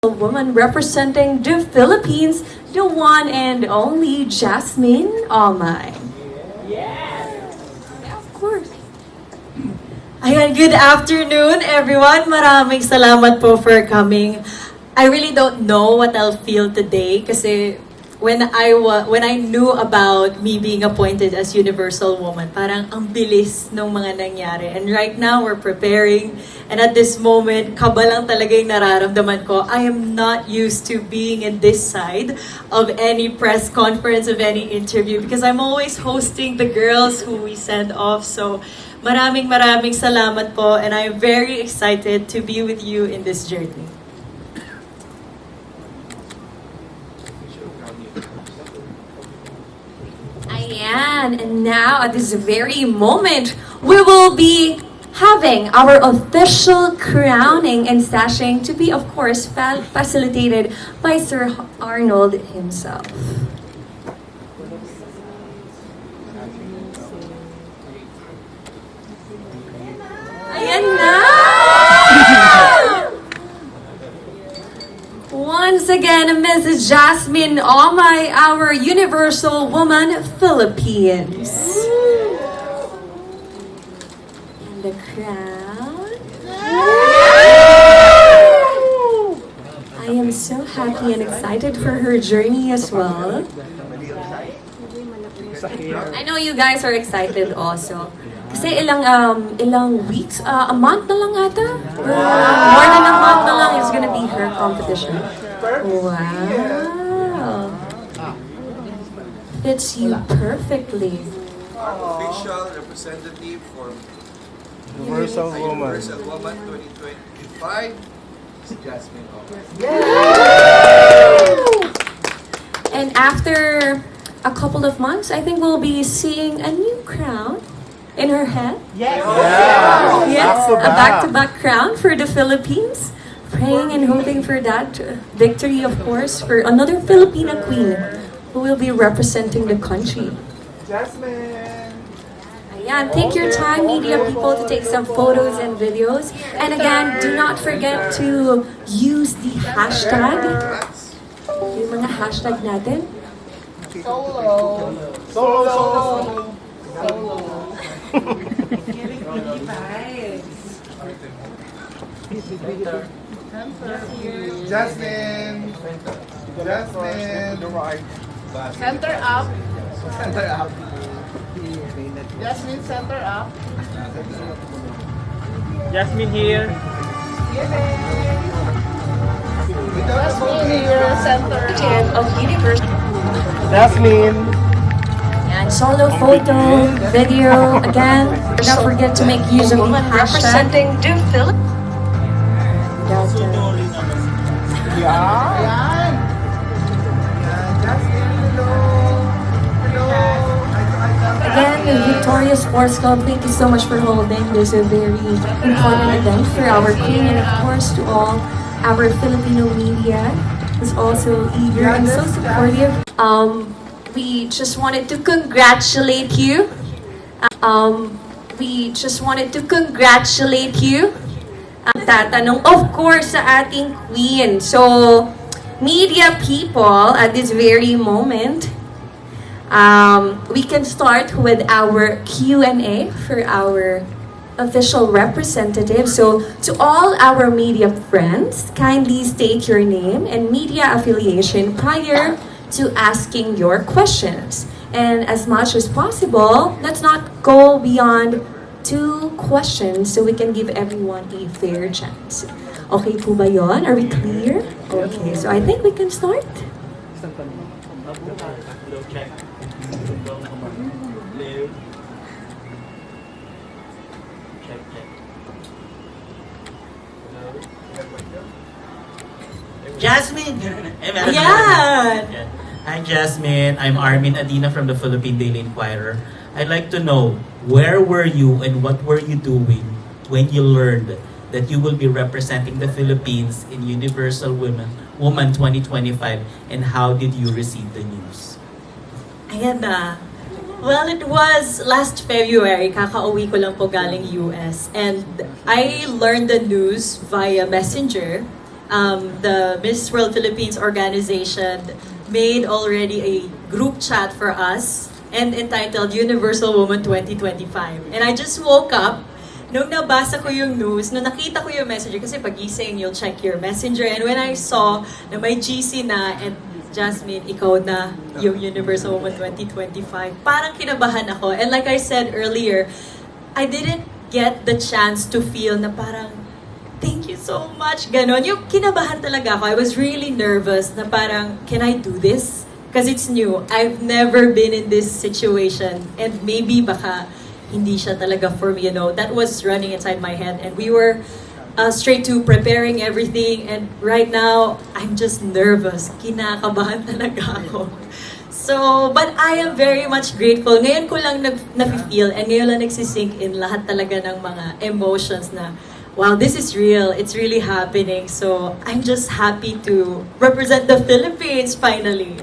woman representing the Philippines, the one and only Jasmine Omay. Yeah, of course. Ayan, good afternoon, everyone. Maraming salamat po for coming. I really don't know what I'll feel today kasi when I knew about me being appointed as Universal Woman, parang ang bilis ng mga nangyari. And right now, we're preparing. And at this moment, kaba lang talaga yung nararamdaman ko. I am not used to being in this side of any press conference, of any interview, because I'm always hosting the girls who we send off. So, maraming salamat po. And I'm very excited to be with you in this journey. Ayan, and now at this very moment, we will be having our official crowning and sashing to be, of course, facilitated by Sir Arnold himself. Ayan na! Once again, Mrs. Jasmine Omay, our Universal Woman Philippines. And the crowd. I am so happy and excited for her journey as well. I know you guys are excited also. Kasi ilang weeks, a month na lang ata? Or more than a month na lang is gonna be her competition. Wow. Fits you perfectly. Official representative for Universal Woman. Universal Woman 2025 is Jasmine Omay. And after a couple of months, I think we'll be seeing a new crown in her head. Yes, Yes, a back-to-back crown for the Philippines. Praying and hoping for that victory, of course, for another Filipina queen who will be representing the country. Jasmine. Ayan, take your time, media people, to take some photos and videos. And again, do not forget to use the hashtag. Yung mga hashtag natin. Solo. Jasmine. Center up. Center up. Jasmine, center up. Jasmine here. Jasmine here, center up. Of Universe. Jasmine. And solo photo, video, again, do not forget to make use of the hashtag. Representing the Philippines. Ayan. Jasmine, hello. Again, the Victoria Sports Club, thank you so much for holding this a very important event for our queen, and of course to all our Filipino media who's also eager and so supportive. We just wanted to congratulate you. Tatanong, of course, sa ating queen. So, media people, at this very moment, we can start with our Q&A for our official representative. So, to all our media friends, kindly state your name and media affiliation prior to asking your questions. And as much as possible, let's not go beyond 2 questions so we can give everyone a fair chance. Okay po ba yun? Are we clear? Okay, so I think we can start. Jasmine! Ayan! Hi Jasmine, I'm Armin Adina from the Philippine Daily Inquirer. I'd like to know, where were you and what were you doing when you learned that you will be representing the Philippines in Universal Woman 2025, and how did you receive the news? Ayan na. Well, it was last February. Kakauwi ko lang po galing US. And I learned the news via messenger. the Miss World Philippines organization made already a group chat for us and entitled Universal Woman 2025. And I just woke up, nung nabasa ko yung news, nung nakita ko yung messenger, kasi pagising, you'll check your messenger. And when I saw na may GC na, and Jasmine, ikaw na yung Universal Woman 2025, parang kinabahan ako. And like I said earlier, I didn't get the chance to feel na parang, thank you so much, ganon. Yung kinabahan talaga ako. I was really nervous na parang, can I do this? Because it's new. I've never been in this situation. And maybe baka hindi siya talaga for me, That was running inside my head. And we were straight to preparing everything. And right now, I'm just nervous. Kinakabahan talaga ako. So, but I am very much grateful. Ngayon ko lang na-feel and ngayon lang nagsisink in lahat talaga ng mga emotions na, wow, this is real. It's really happening. So, I'm just happy to represent the Philippines finally.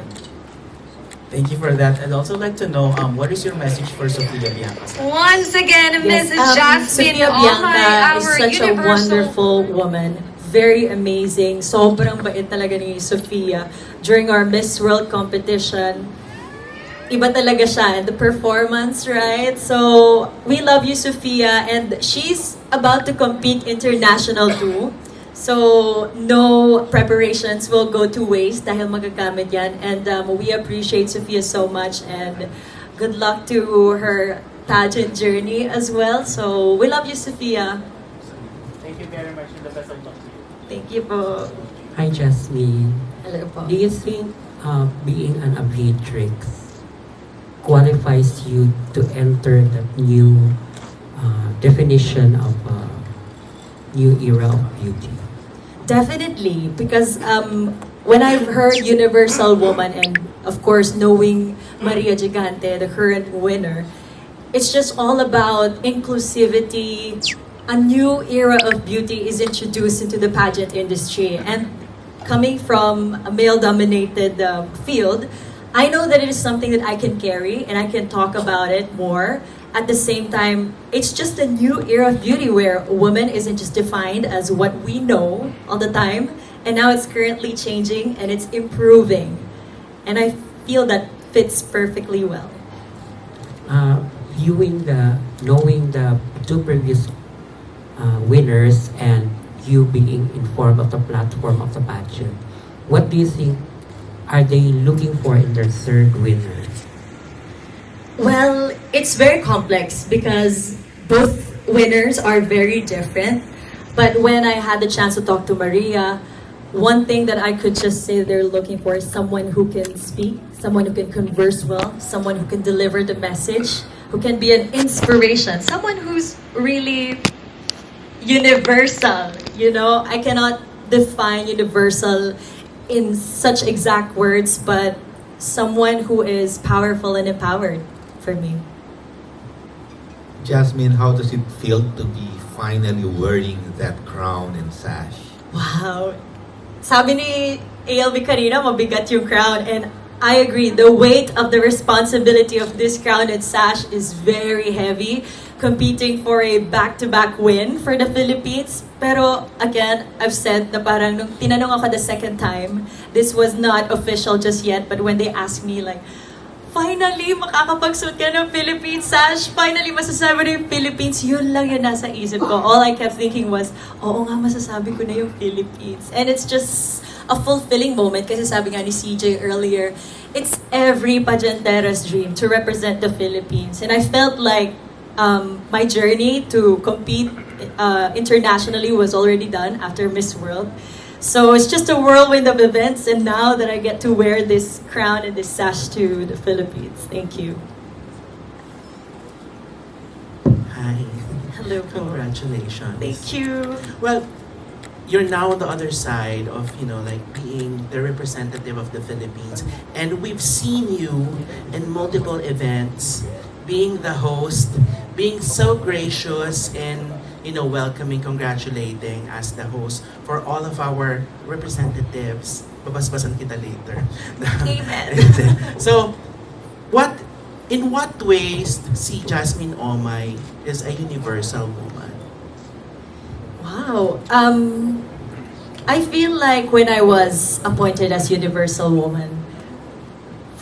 Thank you for that. I'd also like to know, what is your message for Sofia Bianca? Once again, Yes, Mrs. Jasmine Sophia Omay, Bianca is our such a universal wonderful woman. Very amazing. Sobrang bait talaga ni Sophia. During our Miss World competition, iba talaga siya. And the performance, right? So, we love you, Sophia. And she's about to compete international too. So, no preparations will go to waste dahil magagamit yan. And we appreciate Sophia so much. And good luck to her pageant journey as well. So, we love you, Sophia. Thank you very much. The best of luck to you. Thank you po. Hi, Jasmine. Hello po. Do you think being an aviatrix qualifies you to enter that new definition of new era of beauty? Definitely, because when I've heard Universal Woman and of course knowing Maria Gigante, the current winner, it's just all about inclusivity. A new era of beauty is introduced into the pageant industry, and coming from a male-dominated field, I know that it is something that I can carry and I can talk about it more. At the same time, it's just a new era of beauty where a woman isn't just defined as what we know all the time, and now it's currently changing and it's improving. And I feel that fits perfectly well. Knowing the two previous winners and you being informed of the platform of the pageant, what do you think are they looking for in their third winner? Well, it's very complex because both winners are very different. But when I had the chance to talk to Maria, one thing that I could just say they're looking for is someone who can speak, someone who can converse well, someone who can deliver the message, who can be an inspiration, someone who's really universal. I cannot define universal in such exact words, but someone who is powerful and empowered for me. Jasmine, how does it feel to be finally wearing that crown and sash? Wow. Sabi ni ALB kanina, mabigat yung crown. And I agree, the weight of the responsibility of this crown and sash is very heavy. Competing for a back-to-back win for the Philippines. Pero again, I've said na parang nung tinanong ako the second time, this was not official just yet, but when they asked me like, finally, makakapagsuot ka ng Philippine sash. Finally, masasabi na yung Philippines. Yun lang yung nasa isip ko. All I kept thinking was, oo nga, masasabi ko na yung Philippines. And it's just a fulfilling moment. Kasi sabi nga ni CJ earlier, it's every pageantera's dream to represent the Philippines. And I felt like my journey to compete internationally was already done after Miss World. So it's just a whirlwind of events, and now that I get to wear this crown and this sash to the Philippines. Thank you. Hi. Hello po. Congratulations. Thank you. Well, you're now on the other side of, being the representative of the Philippines. And we've seen you in multiple events, being the host, being so gracious and welcoming, congratulating as the host for all of our representatives. Babasbasan kita later. Amen. So, in what ways si Jasmine Omay is a universal woman? Wow. I feel like when I was appointed as Universal Woman,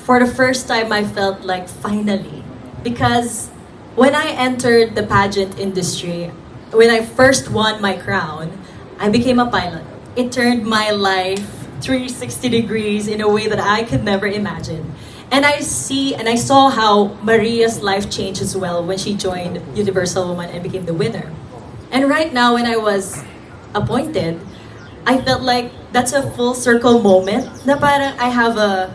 for the first time I felt like finally. Because when I entered the pageant industry, when I first won my crown, I became a pilot. It turned my life 360 degrees in a way that I could never imagine. And I saw how Maria's life changed as well when she joined Universal Woman and became the winner. And right now, when I was appointed, I felt like that's a full circle moment na parang I have a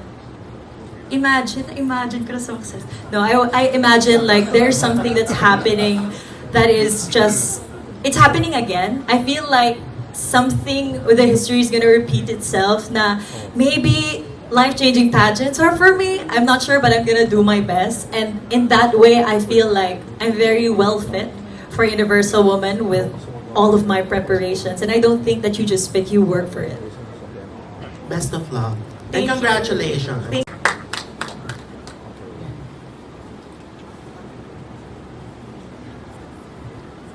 imagine ko na success. No, I imagine like there's something that's happening that is just, it's happening again. I feel like something with the history is gonna repeat itself na maybe life-changing pageants are for me. I'm not sure, but I'm gonna do my best. And in that way, I feel like I'm very well fit for Universal Woman with all of my preparations. And I don't think that you just fit, you work for it. Best of luck. Thank And you. congratulations.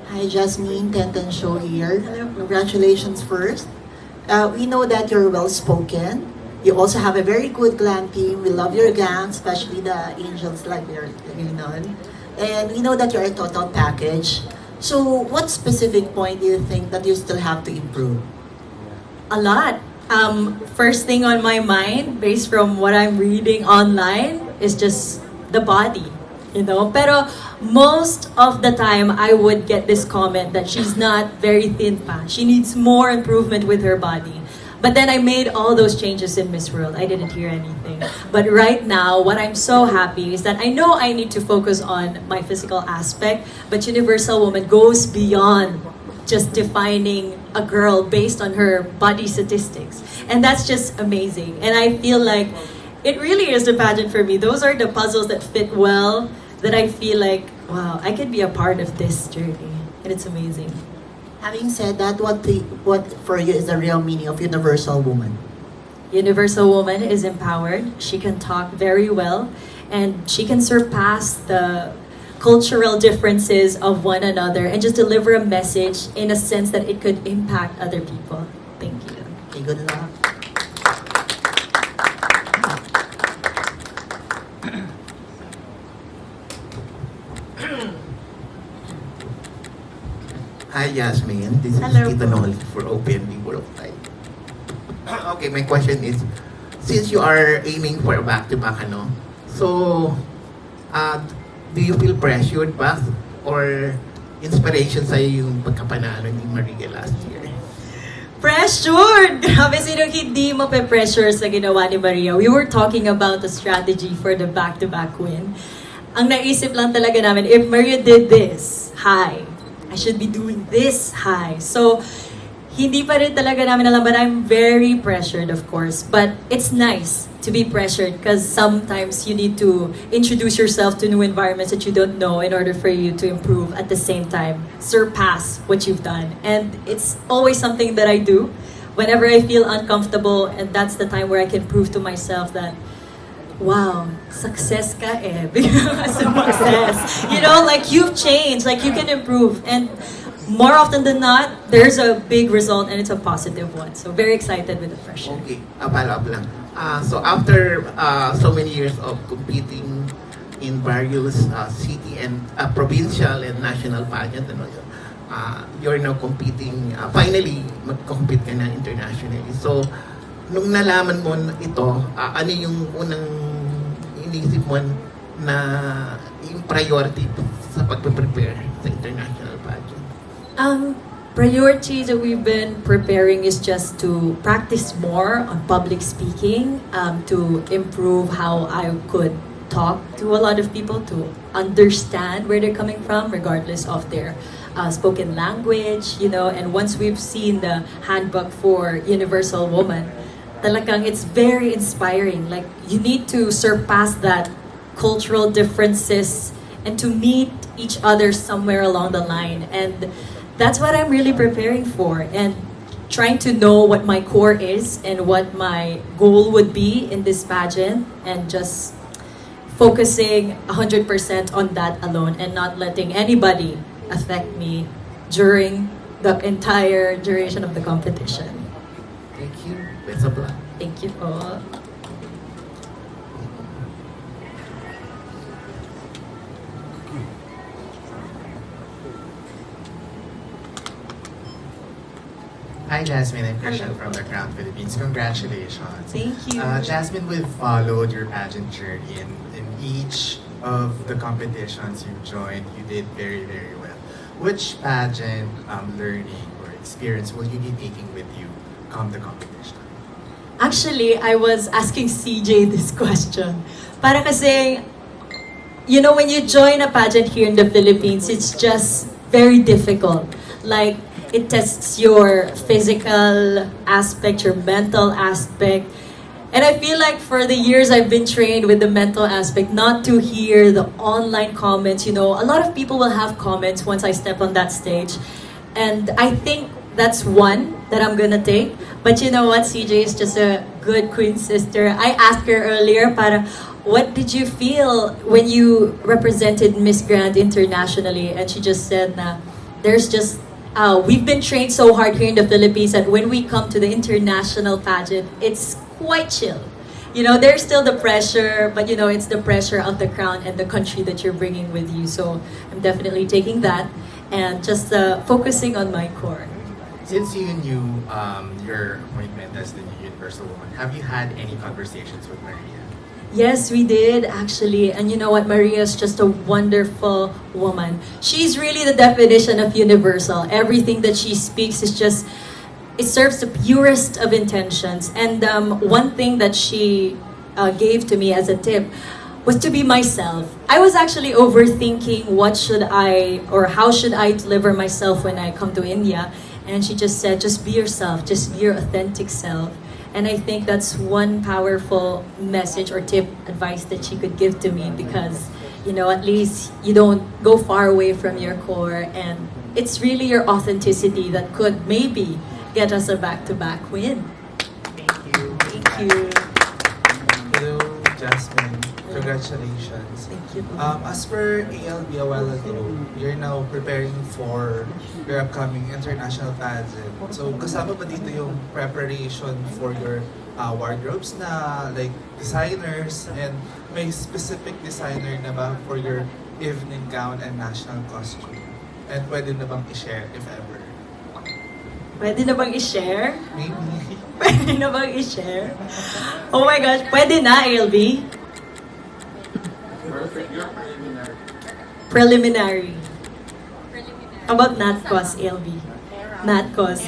Hi, Jasmine, Tenten Show here. Congratulations first. We know that you're well-spoken. You also have a very good glam team. We love your gang, especially the angels like you're known. And we know that you're a total package. So what specific point do you think that you still have to improve? A lot. First thing on my mind, based from what I'm reading online, is just the body, you know. Pero most of the time, I would get this comment that she's not very thin pa. She needs more improvement with her body. But then I made all those changes in Miss World. I didn't hear anything. But right now, what I'm so happy is that I know I need to focus on my physical aspect, but Universal Woman goes beyond just defining a girl based on her body statistics. And that's just amazing. And I feel like it really is the pageant for me. Those are the puzzles that fit well, that I feel like, wow, I could be a part of this journey. And it's amazing. Having said that, what for you is the real meaning of Universal Woman? Universal Woman is empowered. She can talk very well, and she can surpass the cultural differences of one another and just deliver a message in a sense that it could impact other people. Thank you. Okay, good luck. Hi, Jasmine. This is Hello Tito po. Noli for OPNB World Tide. Okay, my question is, since you are aiming for a back-to-back, so, do you feel pressured ba? Or inspiration sa'yo yung pagkapanalo ni Maria last year? Pressured! Grabe, sinong hindi mape-pressure sa ginawa ni Maria? We were talking about the strategy for the back-to-back win. Ang naisip lang talaga namin, if Maria did this, high, I should be doing this high. So, hindi pa rin talaga namin alam, but I'm very pressured, of course. But it's nice to be pressured because sometimes you need to introduce yourself to new environments that you don't know in order for you to improve at the same time, surpass what you've done. And it's always something that I do whenever I feel uncomfortable, and that's the time where I can prove to myself that, wow, success ka eh. Success. You know, like you've changed, like you can improve. And more often than not, there's a big result and it's a positive one. So very excited with the pressure. Okay, follow-up lang. So after so many years of competing in various city and provincial and national pageant, you're now competing, finally, mag-compete ka na internationally. So, nung nalaman mo ito, ano yung unang inisip mo na yung priority sa pag-prepare sa international pageant? Priority that we've been preparing is just to practice more on public speaking, to improve how I could talk to a lot of people, to understand where they're coming from, regardless of their spoken language, you know. And once we've seen the handbook for Universal Woman, talagang it's very inspiring. Like, you need to surpass that cultural differences and to meet each other somewhere along the line. And that's what I'm really preparing for, and trying to know what my core is and what my goal would be in this pageant, and just focusing 100% on that alone and not letting anybody affect me during the entire duration of the competition. Thank you. Best of luck. Thank you po. Hi Jasmine, I'm Christian from the Crown Philippines. Congratulations. Thank you. Jasmine, we've followed your pageant journey in each of the competitions you joined. You did very, very well. Which pageant learning or experience will you be taking with you come the competition? Actually, I was asking CJ this question. Para kasi, you know, when you join a pageant here in the Philippines, it's just very difficult. Like, it tests your physical aspect, your mental aspect. And I feel like for the years I've been trained with the mental aspect, not to hear the online comments. You know, a lot of people will have comments once I step on that stage. And I think that's one that I'm gonna take. But you know what, CJ is just a good queen sister. I asked her earlier, para, what did you feel when you represented Miss Grand internationally? And she just said na, there's just, we've been trained so hard here in the Philippines that when we come to the international pageant, it's quite chill. You know, there's still the pressure, but you know, it's the pressure of the crown and the country that you're bringing with you. So I'm definitely taking that and just focusing on my core. Since you knew your appointment as the new Universal Woman, have you had any conversations with Maria? Yes, we did actually. And you know what? Maria is just a wonderful woman. She's really the definition of universal. Everything that she speaks is just, it serves the purest of intentions. And one thing that she gave to me as a tip was to be myself. I was actually overthinking what should I, or how should I deliver myself when I come to India. And she just said, just be yourself, just be your authentic self. And I think that's one powerful message or tip, advice that she could give to me because, you know, at least you don't go far away from your core and it's really your authenticity that could maybe get us a back-to-back win. Thank you. Thank you. Hello, Jasmine. Congratulations. Thank you. As per ALB a while ago, you're now preparing for your upcoming international pageant. So, kasama ba dito yung preparation for your wardrobes na like designers and may specific designer na ba for your evening gown and national costume? And pwede na bang i-share if ever? Pwede na bang i-share? Maybe. Pwede na bang i-share? Oh my gosh, pwede na, ALB? Preliminary. How about NatCos, ALB? NatCos.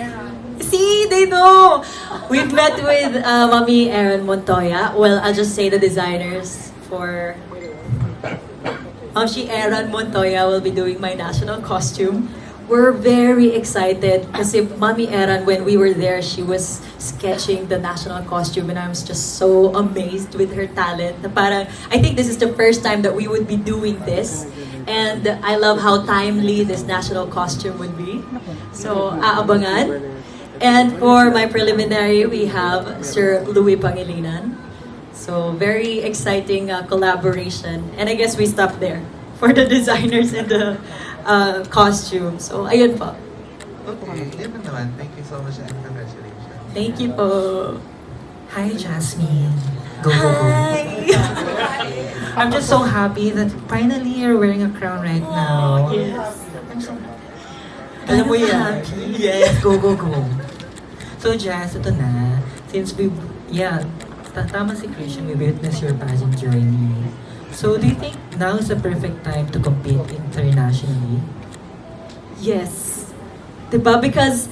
See, they know! We've met with Mami Aaron Montoya. Well, I'll just say the designers for... Mami Aaron Montoya will be doing my national costume. We're very excited kasi Mami Aaron, when we were there, she was sketching the national costume and I was just so amazed with her talent. Na parang, I think this is the first time that we would be doing this. And I love how timely this national costume would be. So, aabangan. And for my preliminary, we have Sir Louis Pangilinan. So, very exciting collaboration. And I guess we stop there for the designers and the costume. So, ayun po. Okay, yun na naman. Thank you so much and congratulations. Thank you po. Hi, Jasmine. Go, go, go. I'm just so happy that finally you're wearing a crown right now. Yes. Alam mo yan? Yes, go, go, go. So, Jazz, ito na. Since tama si Christian, we witnessed your pageant journey. So, do you think now is the perfect time to compete internationally? Yes. Diba? Because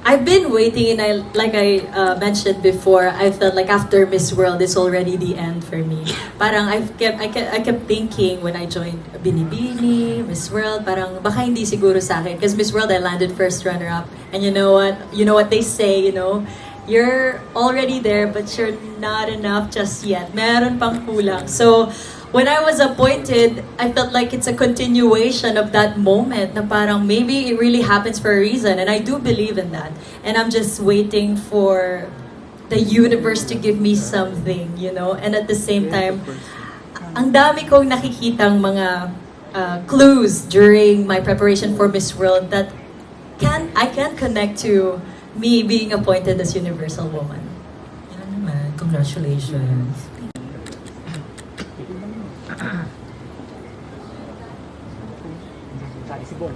I've been waiting and like I mentioned before, I felt like after Miss World, it's already the end for me. Parang I kept thinking when I joined Binibini, Miss World, parang baka hindi siguro sa akin. Because Miss World, I landed first runner-up. And you know what? You know what they say, you know? You're already there, but you're not enough just yet. Meron pang kulang. So, when I was appointed, I felt like it's a continuation of that moment na parang maybe it really happens for a reason. And I do believe in that. And I'm just waiting for the universe to give me something, you know? And at the same time, ang dami kong nakikitang mga clues during my preparation for Miss World that I can connect to me being appointed as Universal Woman. Yan naman, congratulations.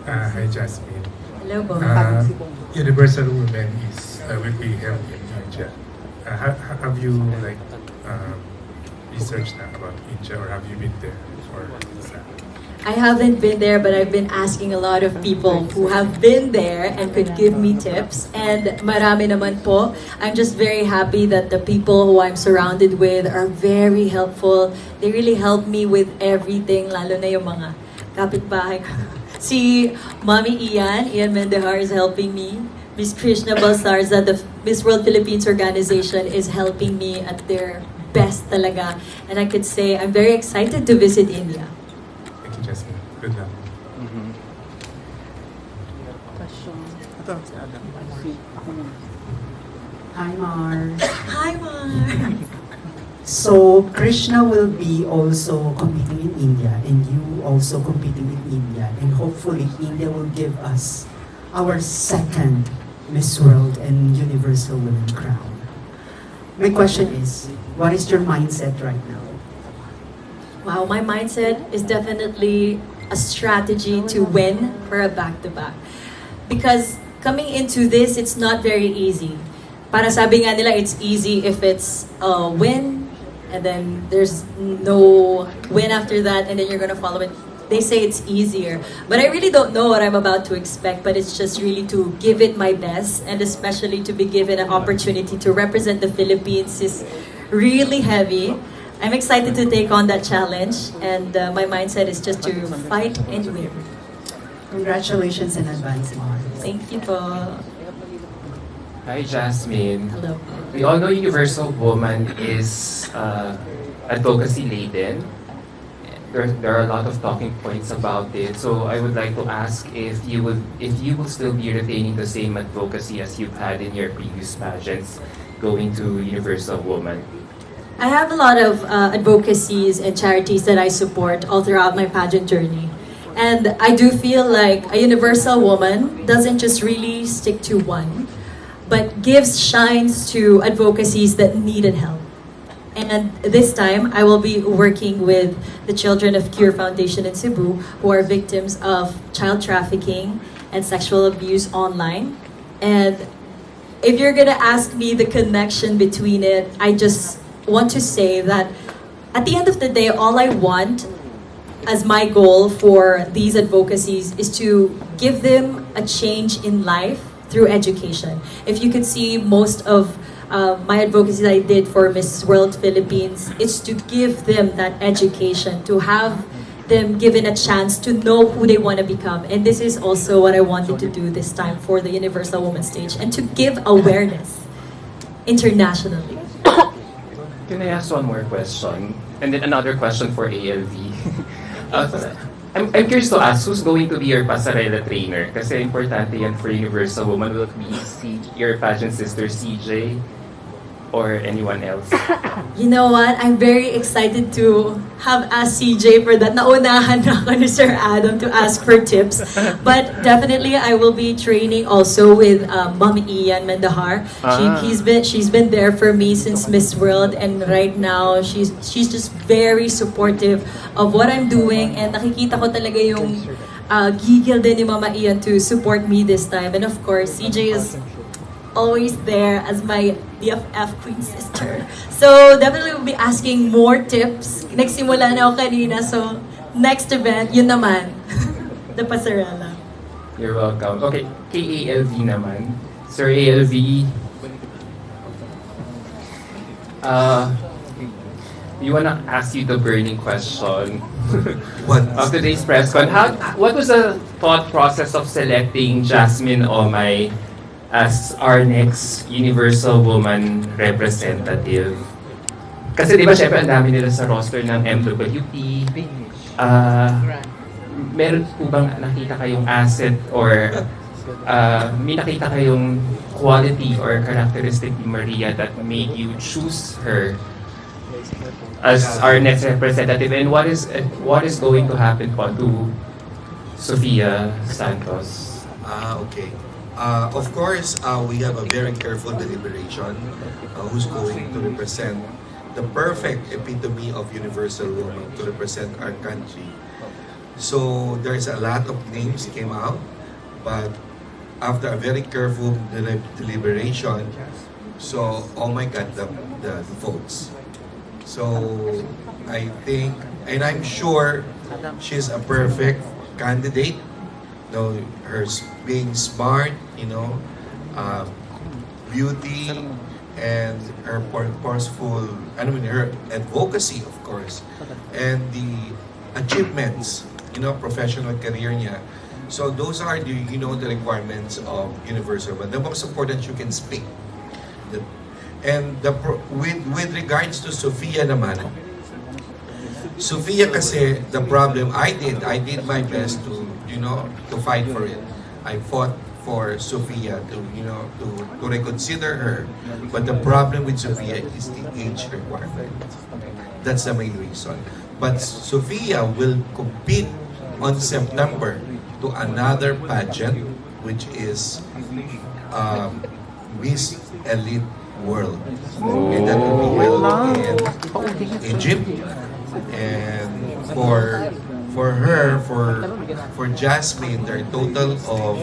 Hi, Jasmine. Hello, Bo. Universal Women is will be held in India. Have you researched about India, or have you been there for that? I haven't been there, but I've been asking a lot of people who have been there and could give me tips. And marami naman po. I'm just very happy that the people who I'm surrounded with are very helpful. They really help me with everything, lalo na yung mga kapitbahay ko. Si Mommy Ian Mendehar is helping me. Miss Krishna Balsarza, the Miss World Philippines organization, is helping me at their best talaga. And I could say I'm very excited to visit India. Thank you, Jasmine. Good luck. Hi, Mar. Hi, Mar. So, Krishna will be also competing in India, and you also competing in India. And hopefully, India will give us our second Miss World and Universal Women crown. My question is, what is your mindset right now? Wow, my mindset is definitely a strategy to win for a back-to-back. Because coming into this, it's not very easy. Para sabi nga nila, it's easy if it's a win, and then there's no win after that, and then you're gonna follow it. They say it's easier. But I really don't know what I'm about to expect, but it's just really to give it my best, and especially to be given an opportunity to represent the Philippines is really heavy. I'm excited to take on that challenge, and my mindset is just to fight and win. Congratulations in advance, Mar. Thank you po. Hi, Jasmine. Hello. We all know Universal Woman is advocacy laden. There are a lot of talking points about it. So I would like to ask if you will still be retaining the same advocacy as you've had in your previous pageants going to Universal Woman. I have a lot of advocacies and charities that I support all throughout my pageant journey. And I do feel like a Universal Woman doesn't just really stick to one, but gives shines to advocacies that needed help. And this time, I will be working with the Children of Cure Foundation in Cebu, who are victims of child trafficking and sexual abuse online. And if you're gonna ask me the connection between it, I just want to say that at the end of the day, all I want as my goal for these advocacies is to give them a change in life through education. If you could see most of my advocacy I did for Miss World Philippines, it's to give them that education, to have them given a chance to know who they want to become. And this is also what I wanted to do this time for the Universal Woman stage, and to give awareness internationally. Can I ask one more question? And then another question for ALV. I'm curious to ask, who's going to be your pasarela trainer? Kasi importante yan for Universal Woman. Will it be your pageant sister CJ or anyone else? You know what? I'm very excited to have asked CJ for that. Naunahan na ako ni Sir Adam to ask for tips. But definitely, I will be training also with Mom Ian Mendehar. She's been there for me since Miss World, and right now she's just very supportive of what I'm doing, and nakikita ko talaga yung gigil din ni Mama Ian to support me this time. And of course, CJ is always there as my BFF queen sister. So definitely we'll be asking more tips. Nagsimula na ako kanina, so next event, yun naman, the pasarela. You're welcome. Okay, KALV naman. Sir ALV, we wanna ask you the burning question. What? Of today's press con. What was the thought process of selecting Jasmine Omay as our next Universal Woman representative? Kasi di ba syempre ang dami nila sa roster ng MWP. Meron po bang nakita kayong asset or may nakita kayong quality or characteristic ni Maria that made you choose her as our next representative? And what is going to happen po to Sofia Santos? Okay. Of course, we have a very careful deliberation who's going to represent the perfect epitome of universal woman to represent our country. So there's a lot of names came out, but after a very careful deliberation, so oh my God, the votes. So I think, and I'm sure she's a perfect candidate. No, her being smart, beauty, and her purposeful, her advocacy, of course, and the achievements, professional career niya. So those are the requirements of universal. But the most important, you can speak. With regards to Sofia naman, Sofia kasi the problem I did my best to fight for it. I fought for Sofia to reconsider her. But the problem with Sofia is the age requirement. That's the main reason. But Sofia will compete on September to another pageant, which is Miss Elite World. And that will be held in Egypt. And for her, for Jasmine, there are a total of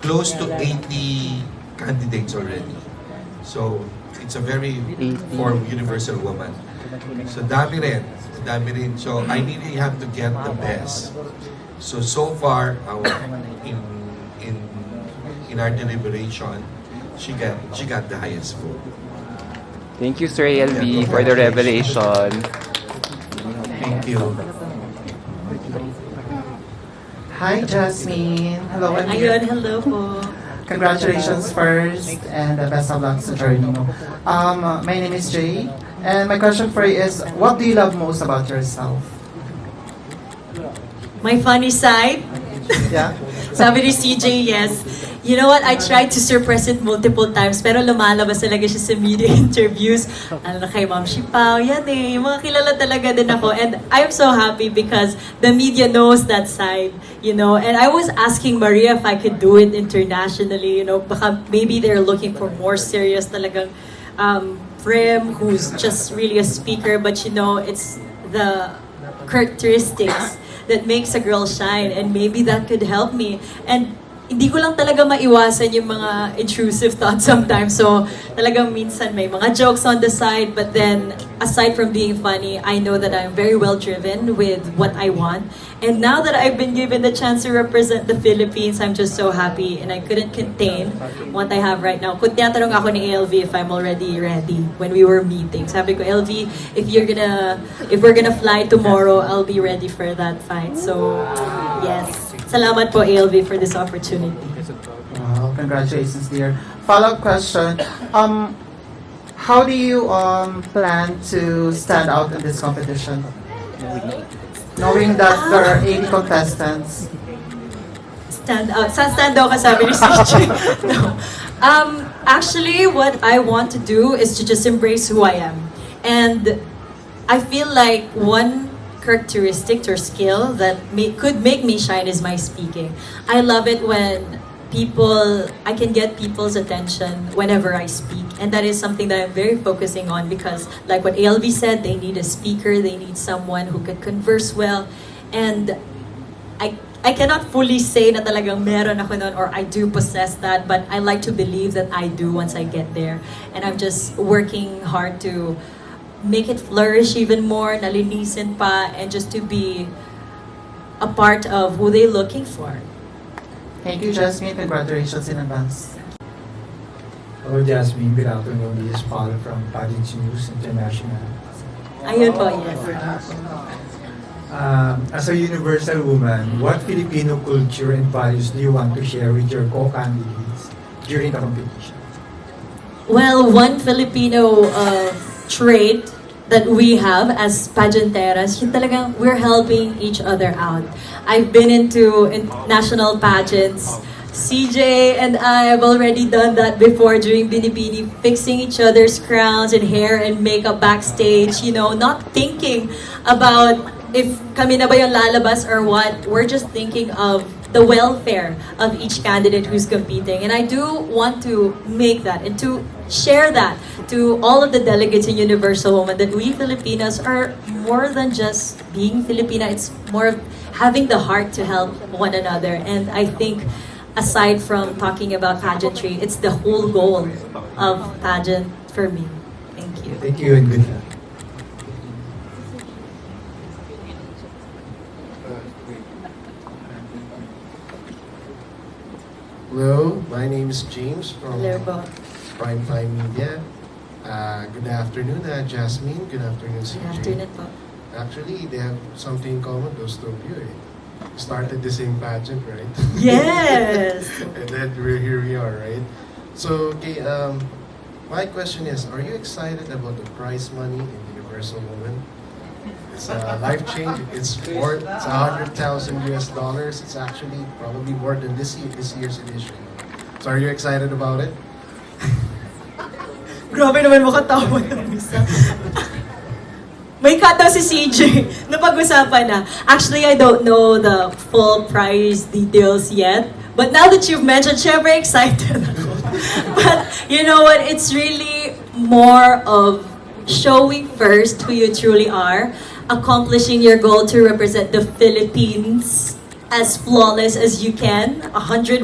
close to 80 candidates already. So it's a very for universal woman. So dami rin. So I really have to get the best. So far, in our deliberation, she got the highest vote. Thank you, Sir LV, for the revelation. Thank you. Hi, Jasmine. Hello, I'm here. Ayun, hello po. Congratulations first, and the best of luck sa journey mo. My name is Jay, and my question for you is, what do you love most about yourself? My funny side? Yeah? Sabi ni CJ, yes. You know what? I tried to suppress it multiple times, pero lumalabas talaga siya sa media interviews. Ano na kay Ma'am Shipao, yan eh. Yung mga kilala talaga din ako. And I'm so happy because the media knows that side, And I was asking Maria if I could do it internationally, Baka maybe they're looking for more serious talagang Prim, who's just really a speaker. But it's the characteristics that makes a girl shine, and maybe that could help me. And hindi ko lang talaga maiwasan yung mga intrusive thoughts sometimes. So, talagang minsan may mga jokes on the side, but then, aside from being funny, I know that I'm very well driven with what I want. And now that I've been given the chance to represent the Philippines, I'm just so happy, and I couldn't contain what I have right now. Kung tinatanong ako ni LV if I'm already ready when we were meeting. Sabi ko, LV, if we're gonna fly tomorrow, I'll be ready for that fight. So, yes. Salamat po, ALV, for this opportunity. Wow, congratulations, dear. Follow-up question. How do you plan to stand out in this competition? Knowing that there are 80 contestants. Stand out. Stand out ka sabi ni CJ. No. Actually, what I want to do is to just embrace who I am. And I feel like one characteristic or skill that could make me shine is my speaking. I love it when I can get people's attention whenever I speak. And that is something that I'm very focusing on because like what ALV said, they need a speaker, they need someone who could converse well. And I cannot fully say na talagang meron ako nun or I do possess that, but I like to believe that I do once I get there. And I'm just working hard to make it flourish even more, nalinisin pa, and just to be a part of who they're looking for. Thank you, Jasmine. Congratulations in advance. Hello, Jasmine. Good afternoon. This is Paul from Pageant News International. Ayun po, yes. As a universal woman, what Filipino culture and values do you want to share with your co-candidates during the competition? Well, one Filipino trait that we have as pageanteras, yung talagang we're helping each other out. I've been into national pageants. CJ and I have already done that before during Binibini, fixing each other's crowns and hair and makeup backstage, not thinking about if kami na ba yung lalabas or what. We're just thinking of the welfare of each candidate who's competing. And I do want to make that and to share that to all of the delegates in Universal Woman, that we Filipinas are more than just being Filipina. It's more of having the heart to help one another. And I think aside from talking about pageantry, it's the whole goal of pageant for me. Thank you. Thank you and good luck. Hello, my name is James from Hello po. Prime Time Media. Good afternoon, Jasmine. Good afternoon, CJ. Good afternoon po. Actually, they have something in common, those two of you. Started the same pageant, right? Yes! And then here we are, right? So, okay, my question is, are you excited about the prize money in Universal Woman? It's life changing. It's 100,000 US dollars. It's actually probably more than this year's edition. So are you excited about it? Grabe naman makatawa ng isa. May cut daw si CJ. Napag-usapan na. Actually, I don't know the full prize details yet. But now that you've mentioned, syempre excited ako. But you know what? It's really more of showing first who you truly are, accomplishing your goal to represent the Philippines as flawless as you can, 101%.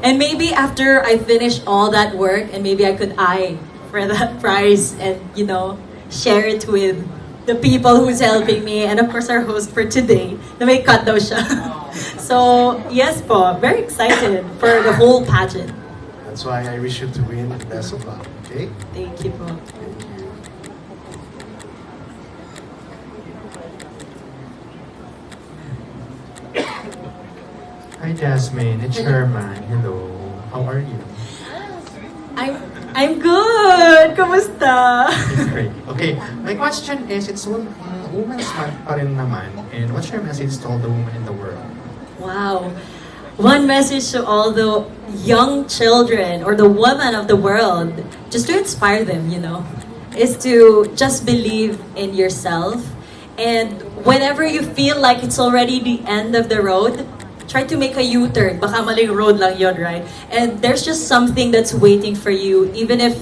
And maybe after I finish all that work, and maybe I could eye for that prize and, you know, share it with the people who's helping me, and of course our host for today, na may cut daw siya. So, yes po, very excited for the whole pageant. That's why I wish you to win. Best of luck, okay? Thank you po. Thank you. Hi Jasmine, it's Herman. Hello. How are you? I'm good! Kamusta? It's great. Okay, my question is, it's Women's Month pa rin naman, and what's your message to all the women in the world? Wow. One message to all the young children or the women of the world, just to inspire them, you know, is to just believe in yourself. And whenever you feel like it's already the end of the road, try to make a U-turn. Baka maling road lang yun, right? And there's just something that's waiting for you. Even if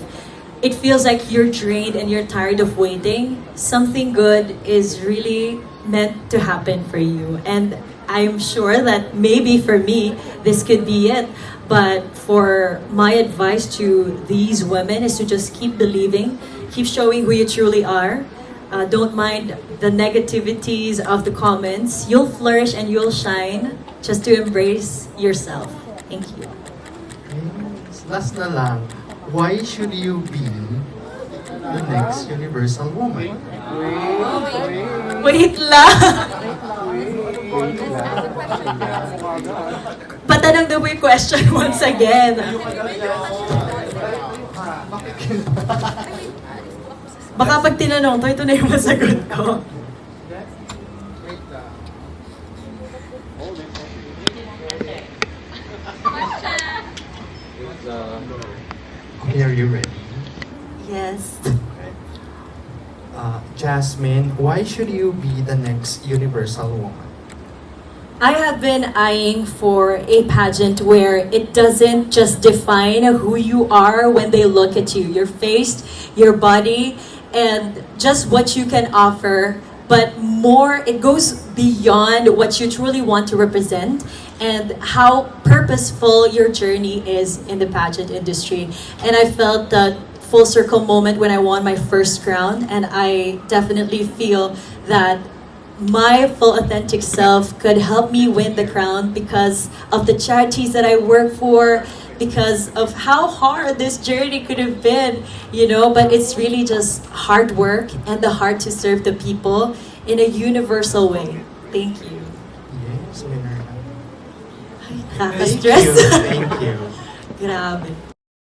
it feels like you're drained and you're tired of waiting, something good is really meant to happen for you. And I'm sure that maybe for me, this could be it. But for my advice to these women is to just keep believing, keep showing who you truly are. Don't mind the negativities of the comments. You'll flourish and you'll shine. Just to embrace yourself. Thank you. Last na lang, why should you be the next Universal Woman? Wait lang! Patanong daw yung question once again. Baka pag tinanong to, ito na yung masagot ko. Okay, are you ready? Yes. Jasmine, why should you be the next Universal Woman? I have been eyeing for a pageant where it doesn't just define who you are when they look at you, your face, your body, and just what you can offer, but more, it goes beyond what you truly want to represent and how purposeful your journey is in the pageant industry. And I felt that full circle moment when I won my first crown, and I definitely feel that my full authentic self could help me win the crown because of the charities that I work for, because of how hard this journey could have been, you know, but it's really just hard work and the heart to serve the people in a universal way. Thank you. Yes, winner. Nakaka-stress. Thank you. Grabe.